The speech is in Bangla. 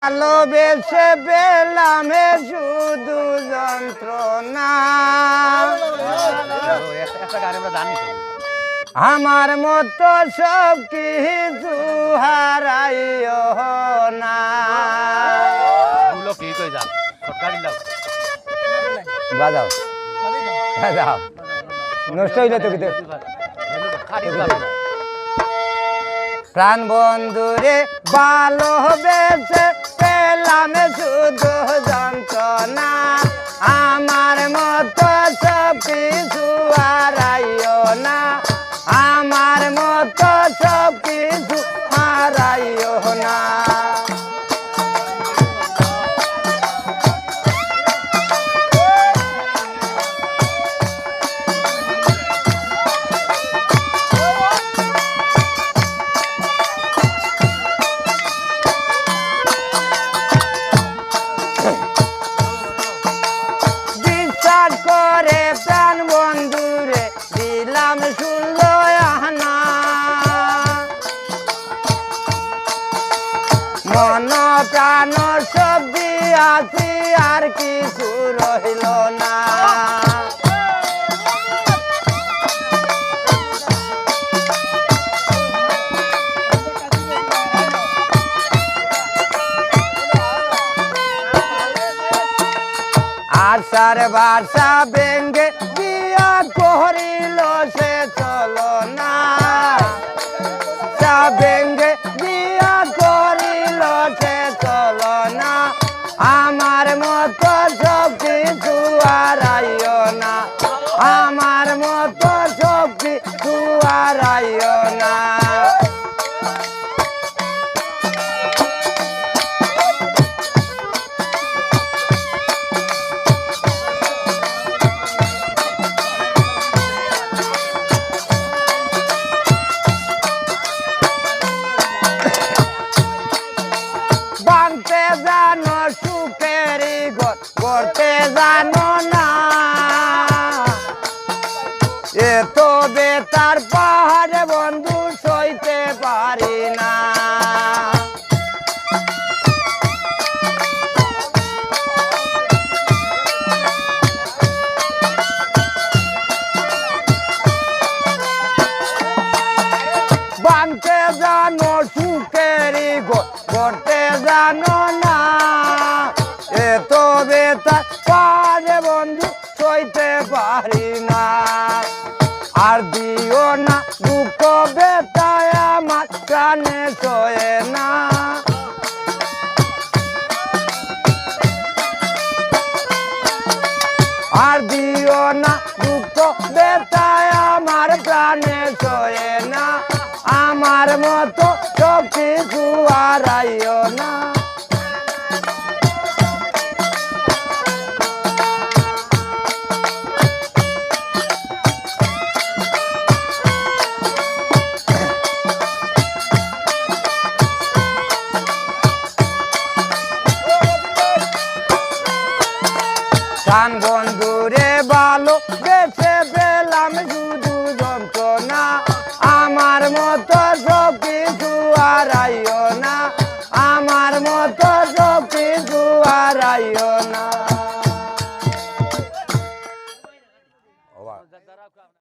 ভালোবেসে পেলাম শুধু যন্ত্রণা, আমার মতো সব কিছু হারাইও না। বাজাও বাজাও, নষ্ট হইলে তো কিন্তু প্রাণ বন্ধুরে ভালোবেসে পেলাম শুধু যন্ত্রণা, আমার মতো সব কিছু হারাইও না, আমার মতো সব কিছু হারাইও না। করে প্রাণ বন্ধুরে দিলাম শুনলো আহনা, মন প্রাণ সব দিয়াছি আর কিছু রইল না। আশার বাসা ভেঙ্গে দিয়া করিল সে চলো না, ভেঙ্গে দিয়া করিল সে চলো না, আমার মতো সব কিছু হারাইও না, আমার মতো সব কিছু হারাইও না। ভাঙতে জানো সুখেরই ঘর, করতে জানো না, এত বেতার পাহাড়ে বন্ধু সইতে পারি না। ভাঙতে জানো সুখেরই ঘর, করতে জানো না, এত বেতার পারে বন্ধু সইতে পারি না। আর দিও না দুঃখ বেতায় আমার প্রাণে সয়ে না, আর দিও না দুঃখ বেতায় আমার প্রাণে সয়ে না, আমার মতো সব কিছু হারাইও না।